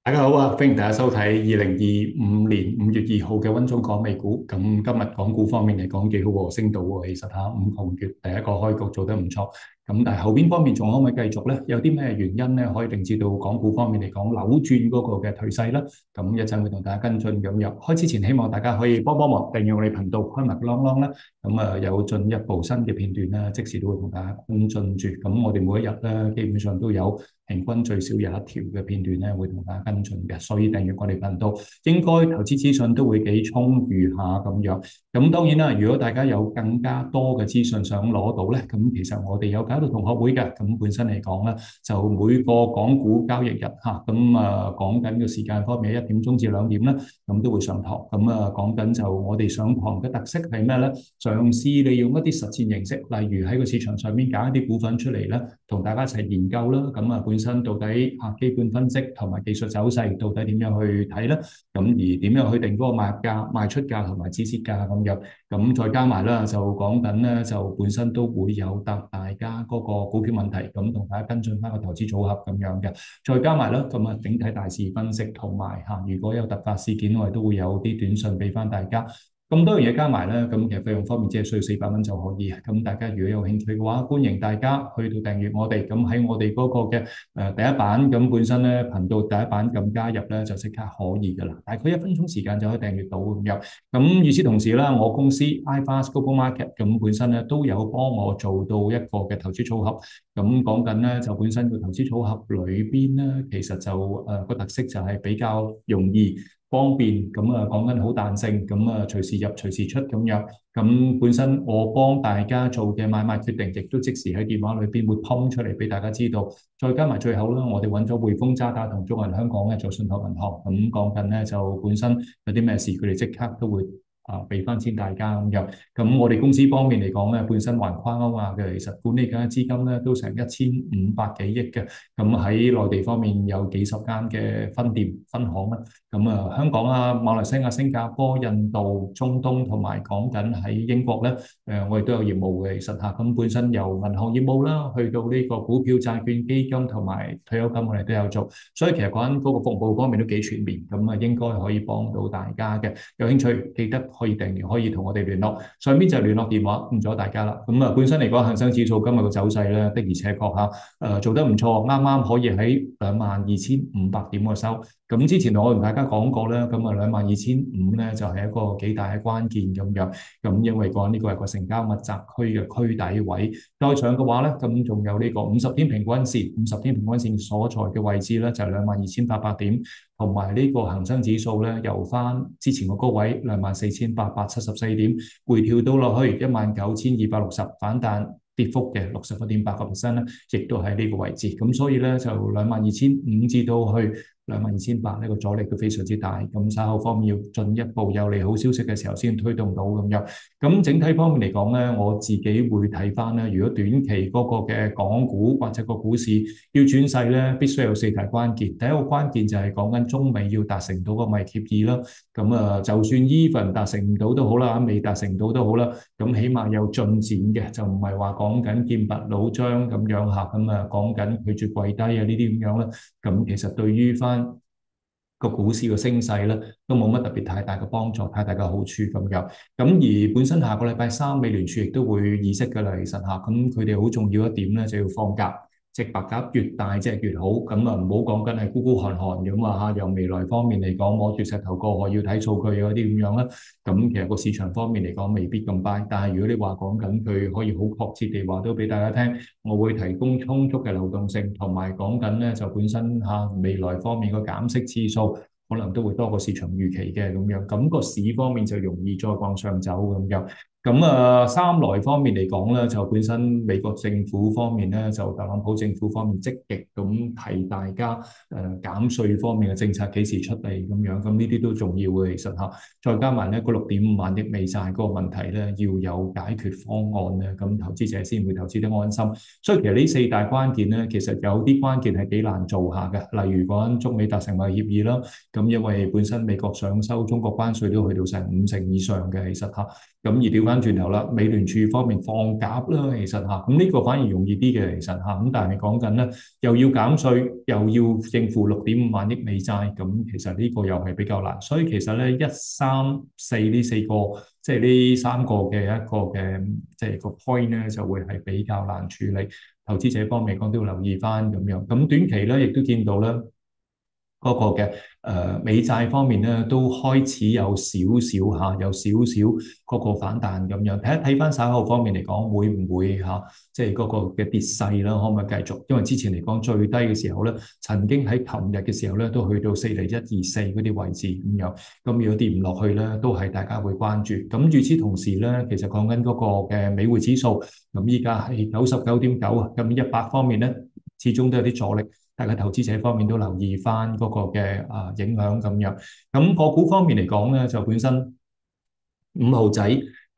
大家好啊！歡迎大家收睇2025年5月2號嘅溫中講美股。咁今日港股方面嚟講幾好喎，升到喎。其實嚇5個月第一個開局做得唔錯。咁但係後邊方面仲可唔可以繼續呢？有啲咩原因呢？可以令至到港股方面嚟講扭轉嗰個嘅頹勢呢？咁一陣會同大家跟進咁入。開之前希望大家可以幫幫忙訂閱我哋頻道，開埋個啷啷啦。咁有進一步新嘅片段咧，即時都會同大家跟進住。咁我哋每一日咧，基本上都有平均最少有一條嘅片段咧，會同大家跟進嘅。所以訂閱我哋頻道，應該投資資訊都會幾充裕下咁樣。咁當然啦，如果大家有更加多嘅資訊想攞到咧，咁其實我哋有搞到同學會嘅。咁本身嚟講咧，就每個港股交易日嚇，講緊嘅時間方面1點鐘至2點啦，咁都會上堂。講緊就我哋上堂嘅特色係咩咧？嘗試利用一啲實戰形式，例如喺個市場上面揀一啲股份出嚟咧，同大家一齊研究啦。本身到底基本分析同埋技術走勢到底點樣去睇咧？咁而點樣去定嗰個買入價、賣出價同埋止蝕價咁樣？咁再加埋啦，就講緊咧，就本身都會有答大家嗰個股票問題，咁同大家跟進翻個投資組合咁樣嘅。再加埋啦，整體大市分析同埋如果有突發事件，我哋都會有啲短信俾翻大家。咁多樣嘢加埋咧，咁其實費用方面只係需要400蚊就可以。咁大家如果有興趣嘅話，歡迎大家去到訂閱我哋。咁喺我哋嗰個嘅第一版，咁本身咧頻道第一版咁加入咧就即刻可以噶啦，大概1分鐘時間就可以訂閱到咁樣。咁與此同時啦，我公司 iFast Global Market 咁本身咧都有幫我做到一個嘅投資組合。咁講緊咧就本身個投資組合裏邊咧，其實就個特色就係比較容易。方便講緊好彈性，隨時入隨時出咁樣。咁本身我幫大家做嘅買賣決定，亦都即時喺電話裏邊會噴出嚟俾大家知道。再加埋最後啦，我哋揾咗匯豐、渣打同中銀香港嘅做信託銀行。咁講緊咧就本身有啲咩事，佢哋即刻都會俾翻錢大家咁樣。咁我哋公司方面嚟講咧，本身橫跨歐亞嘅，其實管理緊嘅資金咧都成1500幾億嘅。咁喺內地方面有幾十間嘅分店分行啦。香港啊、馬來西亞、新加坡、印度、中東同埋講緊喺英國咧，我哋都有業務嘅。其實咁本身由銀行業務啦，去到呢個股票、債券、基金同埋退休金，我哋都有做。所以其實講緊嗰個服務方面都幾全面，應該可以幫到大家嘅。有興趣記得可以訂閱，可以同我哋聯絡。上邊就係聯絡電話，唔阻大家啦。本身嚟講，恒生指數今日嘅走勢咧，的而且確做得唔錯，啱啱可以喺22,500點個收。咁之前我同大家講過咧，22,500咧就係一個幾大嘅關鍵咁樣。因為講呢個係個成交密集區嘅區底位，再上嘅話咧，咁仲有呢個50天平均線，50天平均線所在嘅位置咧就係22,800點，同埋呢個恒生指數咧由翻之前個高位24,874點回調到落去19,260，反彈跌幅嘅61.8%咧，亦都喺呢個位置。咁所以咧就22,500至到去22,800呢個阻力都非常之大。咁稍後方面要進一步有利好消息嘅時候先推動到咁樣。咁整體方面嚟講咧，我自己會睇翻咧，如果短期嗰個嘅港股或者個股市要轉勢咧，必須有4大關鍵。第一個關鍵就係講緊中美要達成到個貿易協議啦。就算 even 達成唔到都好啦，未達成到都好啦，咁起碼有進展嘅，就唔係話講緊劍拔弩張咁樣嚇。講緊拒絕跪低啊呢啲咁樣啦。咁其實對於翻個股市嘅升勢咧，都冇乜特別太大嘅幫助，太大嘅好處咁樣。而本身下個禮拜三美聯儲亦都會議息㗎啦，其實嚇。佢哋好重要一點咧，就要放鴿。隻白鴿越大隻越好，唔好講緊係孤孤寒寒咁由未來方面嚟講，摸住石頭過河要睇數據嗰啲咁樣啦。其實個市場方面嚟講未必咁 buy，但係如果你話講緊佢可以好確切地話到俾大家聽，我會提供充足嘅流動性，同埋講緊咧就本身未來方面個減息次數可能都會多過市場預期嘅咁樣，咁個市方面就容易再往上走咁樣。三來方面嚟講咧，就本身美國政府方面咧，就特朗普政府方面積極咁提大家減稅方面嘅政策幾時出嚟咁樣，咁呢啲都重要嘅。其實再加埋咧個6.5萬億美債嗰個問題咧，要有解決方案咧，咁投資者先會投資得安心。所以其實呢4大關鍵咧，其實有啲關鍵係幾難做下嘅，例如講中美達成貿易協議啦，因為本身美國想收中國關稅都去到成50%以上嘅，其實而調翻翻轉頭啦，美聯儲方面放鴿啦，其實嚇，咁呢個反而容易啲嘅，其實嚇，咁但係講緊咧，又要減稅，又要應付6.5萬億美債，咁其實呢個又係比較難，所以其實咧1、3、4呢四個，即係呢三個嘅一個嘅即係個 point 咧，就會係比較難處理。投資者方面講都要留意翻咁樣，咁短期咧亦都見到咧。嗰個嘅美債方面咧，都開始有少少嚇，有少少嗰個反彈咁樣。睇一睇翻稍後方面嚟講，會唔會嚇，即係嗰個嘅跌勢啦，可唔可以繼續？因為之前嚟講最低嘅時候咧，曾經喺琴日嘅時候咧，都去到4.124嗰啲位置咁樣。咁如果跌唔落去咧，都係大家會關注。咁與此同時咧，其實講緊嗰個嘅美匯指數，咁依家係99.9啊，咁100方面咧，始終都有啲阻力。大家投資者方面都留意翻嗰個嘅影響咁樣。咁個股方面嚟講咧，就本身5號仔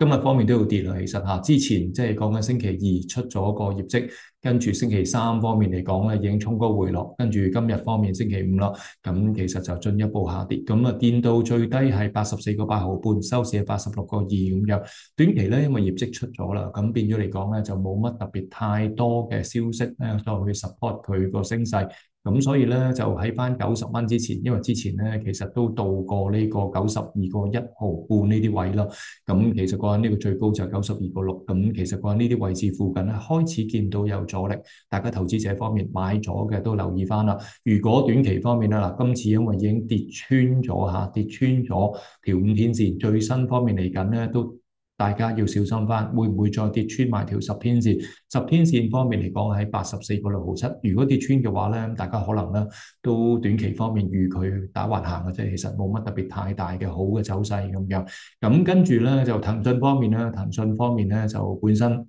今日方面都要跌啦。其實嚇，之前即係講緊星期二出咗個業績，跟住星期三方面嚟講咧已經衝高回落，跟住今日方面星期五啦，咁其實就進一步下跌。咁啊跌到最低係84.8毫半，收市係86.2咁樣。短期咧因為業績出咗啦，咁變咗嚟講咧就冇乜特別太多嘅消息咧再去 support 佢個升勢。咁所以咧就喺翻90蚊之前，因為之前咧其實都到過呢個92.1毫半呢啲位啦。咁其實講緊呢個最高就係92.6，咁其實講緊呢啲位置附近咧開始見到有阻力，大家投資者方面買咗嘅都留意翻啦。如果短期方面咧嗱，今次因為已經跌穿咗嚇，跌穿咗條5天線，最新方面嚟緊咧都。大家要小心翻，會唔會再跌穿埋條10天線？10天線方面嚟講喺84.6毫7，如果跌穿嘅話咧，大家可能咧都短期方面預佢打橫行嘅啫，其實冇乜特別太大嘅好嘅走勢咁樣。咁跟住咧就騰訊方面咧，騰訊方面咧就本身。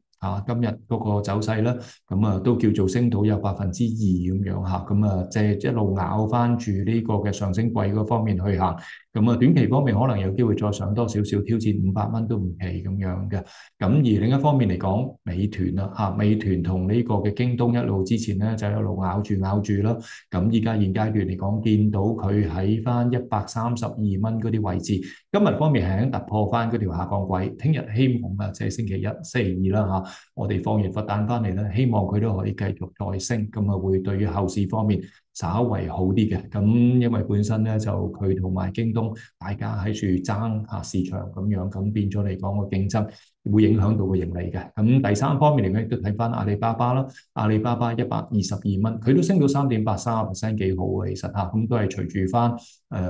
今日嗰個走勢咧，咁都叫做升到有2%咁樣嚇，咁即係一路咬翻住呢個嘅上升軌嗰方面去行，咁短期方面可能有機會再上多少少，挑戰500蚊都唔奇咁樣嘅。咁而另一方面嚟講，美團啦嚇，美團同呢個嘅京東一路之前咧就一路咬住啦，咁依家現階段嚟講，見到佢喺翻132蚊嗰啲位置，今日方面係喺突破翻嗰條下降軌，聽日希望即係星期一、星期二啦嚇。我哋放完佛彈翻嚟咧，希望佢都可以繼續再升，咁會對於後市方面稍為好啲嘅。咁因為本身咧就佢同埋京東大家喺處爭下市場咁樣，咁變咗嚟講個競爭會影響到個盈利嘅。咁第三方面嚟講，亦都睇翻阿里巴巴啦，阿里巴巴122蚊，佢都升到3.83%，幾好嘅其實嚇。咁都係隨住翻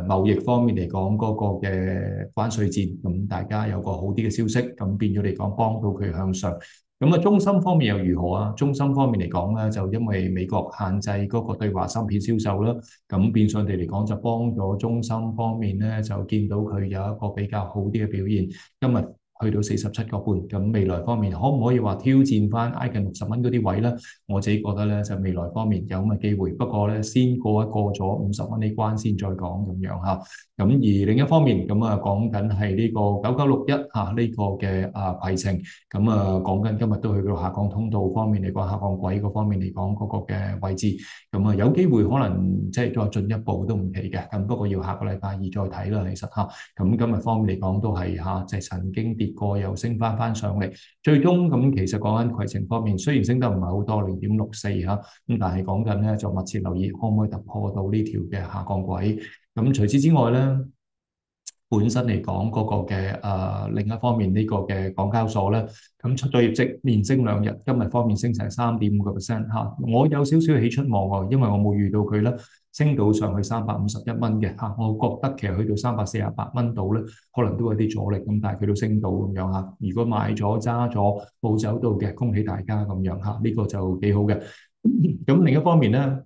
貿易方面嚟講嗰個嘅關稅戰，咁大家有個好啲嘅消息，咁變咗嚟講幫到佢向上。咁中芯方面又如何啊？中芯方面嚟講咧，就因為美國限制嗰個對華芯片銷售啦，咁變相地嚟講就幫咗中芯方面咧，就見到佢有一個比較好啲嘅表現。今日去到47.5，咁未來方面可唔可以話挑戰翻挨近60蚊嗰啲位咧？我自己覺得咧就未來方面有咁嘅機會，不過咧先過咗50蚊呢關先再講咁樣嚇。咁而另一方面咁講緊係呢個9961呢個嘅攜程，咁講緊今日都去到下降通道方面嚟講，下降軌嗰方面嚟講嗰個嘅位置，咁有機會可能即係再進一步都唔奇嘅。咁不過要下個禮拜二再睇啦，其實嚇。咁今日方面嚟講都係即係曾經跌過又升翻上嚟，最終咁其實講緊攜程方面，雖然升得唔係好多0.64咁，但係講緊咧就密切留意可唔可以突破到呢條嘅下降軌。咁除此之外咧，本身嚟講嗰個嘅另一方面呢個嘅港交所咧，咁出咗業績連升2日，今日方面升成3.5%嚇，我有少少喜出望喎，因為我冇預到佢咧升到上去351蚊嘅嚇，我覺得其實去到348蚊度咧，可能都有啲阻力咁，但係佢都升到咁樣嚇。如果買咗揸咗冇走到嘅，恭喜大家咁樣嚇，呢個就幾好嘅。咁另一方面咧，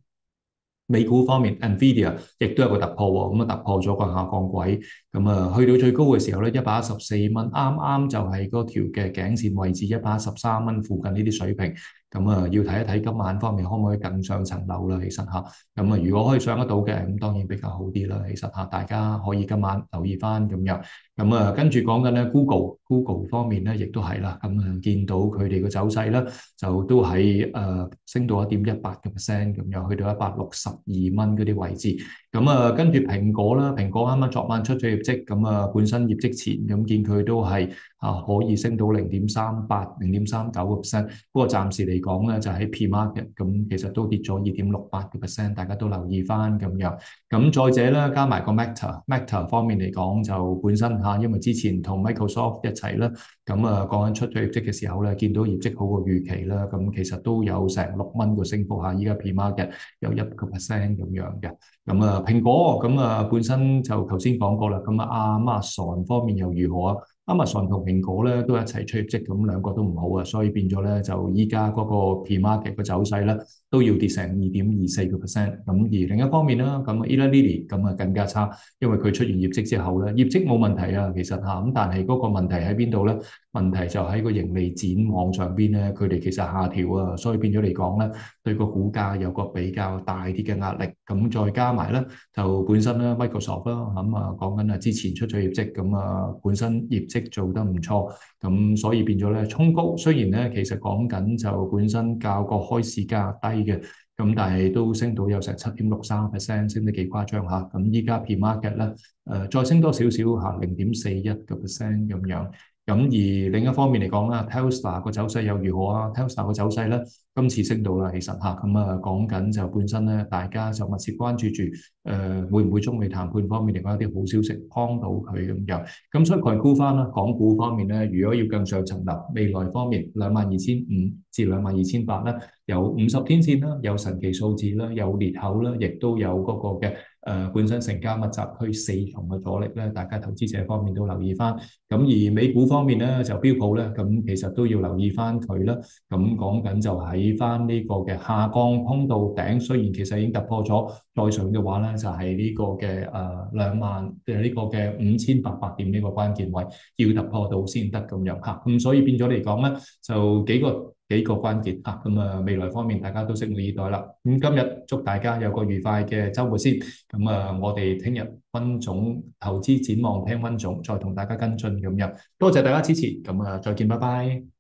美股方面 ，Nvidia 亦都有個突破喎，咁突破咗個下降軌，咁去到最高嘅時候咧114蚊，啱啱就係嗰條嘅頸線位置113蚊附近呢啲水平，要睇一睇今晚方面可唔可以更上層樓啦。其實嚇，如果可以上得到嘅，咁當然比較好啲啦。其實嚇，大家可以今晚留意翻咁樣。跟住講緊咧，Google 方面咧，亦都係啦。見到佢哋嘅走勢咧，就都喺升到1.18%咁樣，去到162蚊嗰啲位置。跟住蘋果啦，蘋果啱啱昨晚出咗業績，本身業績前見佢都係可以升到0.38、0.39%，不過暫時嚟講咧就喺 P-market 其實都跌咗2.68%，大家都留意翻咁樣。再者咧，加埋個 Meta 方面嚟講，就本身因為之前同 Microsoft 一齊啦，講緊出咗業績嘅時候咧，見到業績好過預期啦，其實都有成6蚊個升幅嚇，依家 P-market 有1%咁樣嘅。蘋果本身就頭先講過啦，Amazon 方面又如何啊？Amazon 同蘋果咧都一齊出業績，兩個都唔好啊，所以變咗咧就依家嗰個 P-market 嘅走勢咧都要跌成2.24%。而另一方面啦，Eli Lilly 更加差，因為佢出完業績之後咧，業績冇問題啊，其實嚇但係嗰個問題喺邊度咧？問題就喺個盈利展望上邊咧，佢哋其實下調啊，所以變咗嚟講咧，對個股價有個比較大啲嘅壓力。再加埋咧，就本身咧 Microsoft 啦，講緊之前出咗業績，本身業績做得唔錯，所以變咗咧衝高。雖然咧其實講緊就本身較個開市價低嘅，但係都升到有成7.63%，升得幾誇張嚇。依家 P-market 咧，再升多少少嚇0.41%咁樣。而另一方面嚟講啦，Tesla 個走勢又如何啊？Tesla 個走勢咧，今次升到啦，其實嚇講緊就本身咧，大家就密切關注住會唔會中美談判方面另外一啲好消息幫到佢咁樣。所以概估翻啦，港股方面咧，如果要更上層樓，未來方面22,500至22,800咧，有50天線啦，有神奇數字啦，有裂口啦，亦都有嗰個嘅本身成交密集區4重嘅阻力咧，大家投資者方面都留意翻。而美股方面咧，就標普咧，其實都要留意翻佢啦。講緊就喺翻呢個嘅下降通道頂，雖然其實已經突破咗，再上嘅話咧就係呢個嘅2萬嘅呢個嘅5,800點呢個關鍵位要突破到先得咁樣嚇。所以變咗嚟講咧，就幾個關鍵嚇。未來方面大家都拭目以待啦。今日祝大家有個愉快嘅週末先。我哋聽日溫總投資展望聽溫總，再同大家跟進咁樣。多謝大家支持，再見，拜拜。